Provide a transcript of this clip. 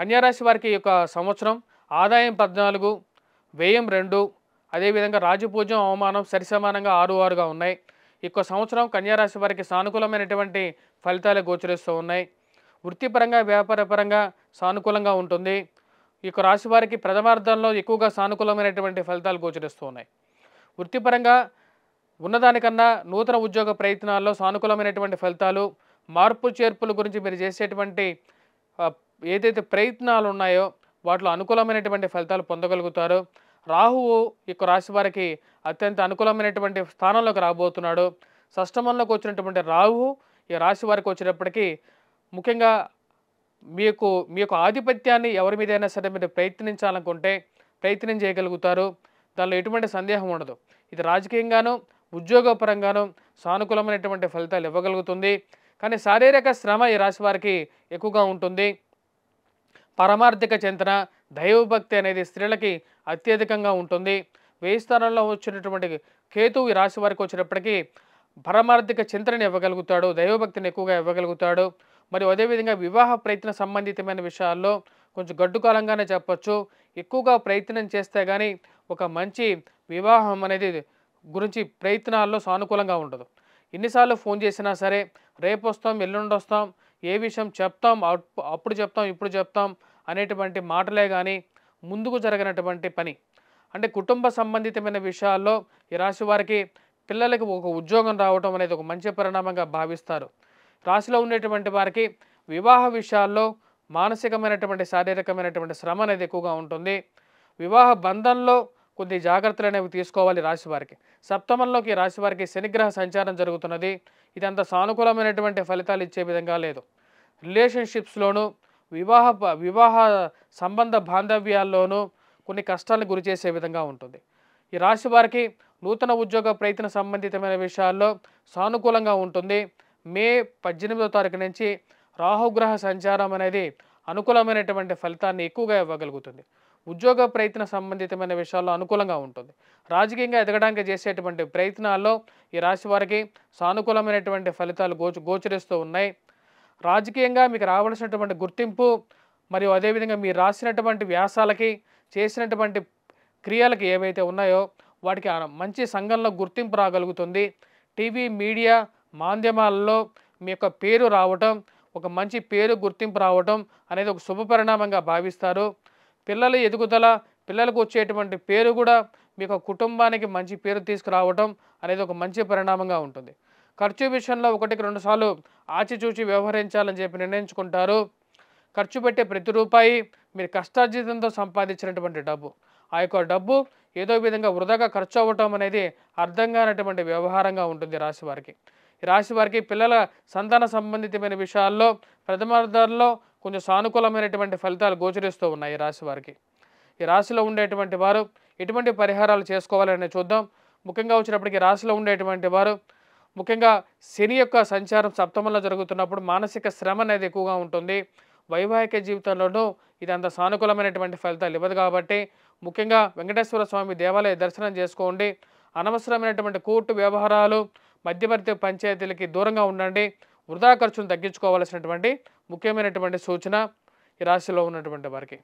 కన్యా రాశి వారికి ఈ యొక్క సంవత్సరం ఆదాయం 14, వ్యయం 2, అదేవిధంగా రాజపూజ్యం అవమానం సరిసమానంగా 6 ఉన్నాయి. ఈ యొక్క సంవత్సరం కన్యా రాశి వారికి సానుకూలమైనటువంటి ఫలితాలు గోచరిస్తూ ఉన్నాయి. వృత్తిపరంగా వ్యాపారపరంగా సానుకూలంగా ఉంటుంది. ఈ యొక్క రాశి వారికి ప్రథమార్థంలో ఎక్కువగా సానుకూలమైనటువంటి ఫలితాలు గోచరిస్తూ ఉన్నాయి. వృత్తిపరంగా ఉన్నదానికన్నా నూతన ఉద్యోగ ప్రయత్నాల్లో సానుకూలమైనటువంటి ఫలితాలు, మార్పు చేర్పుల గురించి మీరు చేసేటువంటి ఏదైతే ప్రయత్నాలు ఉన్నాయో వాటిలో అనుకూలమైనటువంటి ఫలితాలు పొందగలుగుతారు. రాహువు ఈ యొక్క రాశి వారికి అత్యంత అనుకూలమైనటువంటి స్థానంలోకి రాబోతున్నాడు. షష్టమంలోకి వచ్చినటువంటి రాహువు ఈ రాశి వారికి వచ్చేటప్పటికీ ముఖ్యంగా మీ యొక్క ఆధిపత్యాన్ని ఎవరి మీదైనా సరే మీరు ప్రయత్నించాలనుకుంటే ప్రయత్నం చేయగలుగుతారు. దానిలో ఎటువంటి సందేహం ఉండదు. ఇది రాజకీయంగాను ఉద్యోగపరంగాను సానుకూలమైనటువంటి ఫలితాలు ఇవ్వగలుగుతుంది. కానీ శారీరక శ్రమ ఈ రాశి వారికి ఎక్కువగా ఉంటుంది. పరమార్థిక చింతన, దైవభక్తి అనేది స్త్రీలకి అత్యధికంగా ఉంటుంది. వ్యయ స్థానంలో వచ్చినటువంటి కేతువు ఈ రాశి వారికి వచ్చేటప్పటికీ పరమార్థిక చింతనని ఇవ్వగలుగుతాడు, దైవభక్తిని ఎక్కువగా ఇవ్వగలుగుతాడు. మరియు అదేవిధంగా వివాహ ప్రయత్న సంబంధితమైన విషయాల్లో కొంచెం గడ్డు కాలంగానే చెప్పచ్చు. ఎక్కువగా ప్రయత్నం చేస్తే కానీ ఒక మంచి వివాహం అనేది గురించి ప్రయత్నాల్లో సానుకూలంగా ఉండదు. ఎన్నిసార్లు ఫోన్ చేసినా సరే రేపు వస్తాం, ఎల్లుండి వస్తాం, ఏ విషయం చెప్తాం, అప్పుడు చెప్తాం, ఇప్పుడు చెప్తాం అనేటువంటి మాటలే కానీ ముందుకు జరగనటువంటి పని. అంటే కుటుంబ సంబంధితమైన విషయాల్లో ఈ రాశి వారికి పిల్లలకి ఒక ఉద్యోగం రావటం అనేది ఒక మంచి పరిణామంగా భావిస్తారు. రాశిలో ఉండేటువంటి వారికి వివాహ విషయాల్లో మానసికమైనటువంటి శారీరకమైనటువంటి శ్రమ అనేది ఎక్కువగా ఉంటుంది. వివాహ బంధంలో కొద్ది జాగ్రత్తలు అనేవి తీసుకోవాలి రాశి వారికి. సప్తమంలోకి రాశి వారికి శనిగ్రహ సంచారం జరుగుతున్నది. ఇది అంత సానుకూలమైనటువంటి ఫలితాలు ఇచ్చే విధంగా లేదు. రిలేషన్షిప్స్లోనూ వివాహ సంబంధ బాంధవ్యాల్లోనూ కొన్ని కష్టాలను గురి చేసే విధంగా ఉంటుంది. ఈ రాశి వారికి నూతన ఉద్యోగ ప్రయత్న సంబంధితమైన విషయాల్లో సానుకూలంగా ఉంటుంది. మే 18వ తారీఖు నుంచి రాహుగ్రహ సంచారం అనేది అనుకూలమైనటువంటి ఫలితాన్ని ఎక్కువగా ఇవ్వగలుగుతుంది. ఉద్యోగ ప్రయత్న సంబంధితమైన విషయాల్లో అనుకూలంగా ఉంటుంది. రాజకీయంగా ఎదగడానికి చేసేటువంటి ప్రయత్నాల్లో ఈ రాశి వారికి సానుకూలమైనటువంటి ఫలితాలు గోచరిస్తూ ఉన్నాయి. రాజకీయంగా మీకు రావాల్సినటువంటి గుర్తింపు మరియు అదేవిధంగా మీరు రాసినటువంటి వ్యాసాలకి చేసినటువంటి క్రియలకి ఏవైతే ఉన్నాయో వాటికి మంచి సంఘంలో గుర్తింపు రాగలుగుతుంది. టీవీ మీడియా మాధ్యమాలలో మీ యొక్క పేరు రావటం, ఒక మంచి పేరు గుర్తింపు రావటం అనేది ఒక శుభ పరిణామంగా భావిస్తారు. పిల్లల ఎదుగుదల, పిల్లలకు వచ్చేటువంటి పేరు కూడా మీకు కుటుంబానికి మంచి పేరు తీసుకురావటం అనేది ఒక మంచి పరిణామంగా ఉంటుంది. ఖర్చు విషయంలో 1-2 సార్లు ఆచిచూచి వ్యవహరించాలని చెప్పి నిర్ణయించుకుంటారు. ఖర్చు పెట్టే ప్రతి రూపాయి మీరు కష్టార్జితంతో సంపాదించినటువంటి డబ్బు. ఆ యొక్క డబ్బు ఏదో విధంగా వృధాగా ఖర్చు అవ్వటం అనేది అర్థం కానటువంటి వ్యవహారంగా ఉంటుంది రాశి వారికి. ఈ రాశి వారికి పిల్లల సంతాన సంబంధితమైన విషయాల్లో ప్రథమార్థంలో కొంచెం సానుకూలమైనటువంటి ఫలితాలు గోచరిస్తూ ఉన్నాయి ఈ రాశి వారికి. ఈ రాశిలో ఉండేటువంటి వారు ఎటువంటి పరిహారాలు చేసుకోవాలని చూద్దాం. ముఖ్యంగా వచ్చినప్పటికీ రాశిలో ఉండేటువంటి వారు ముఖ్యంగా శని యొక్క సంచారం సప్తమంలో జరుగుతున్నప్పుడు మానసిక శ్రమ అనేది ఎక్కువగా ఉంటుంది. వైవాహిక జీవితంలోనూ ఇది అంత సానుకూలమైనటువంటి ఫలితాలు ఇవ్వదు కాబట్టి ముఖ్యంగా వెంకటేశ్వర స్వామి దేవాలయ దర్శనం చేసుకోండి. అనవసరమైనటువంటి కోర్టు వ్యవహారాలు, మధ్యవర్తి పంచాయతీలకి దూరంగా ఉండండి. వృధా ఖర్చును తగ్గించుకోవాల్సినటువంటి ముఖ్యమైనటువంటి సూచన ఈ రాశిలో ఉన్నటువంటి వారికి.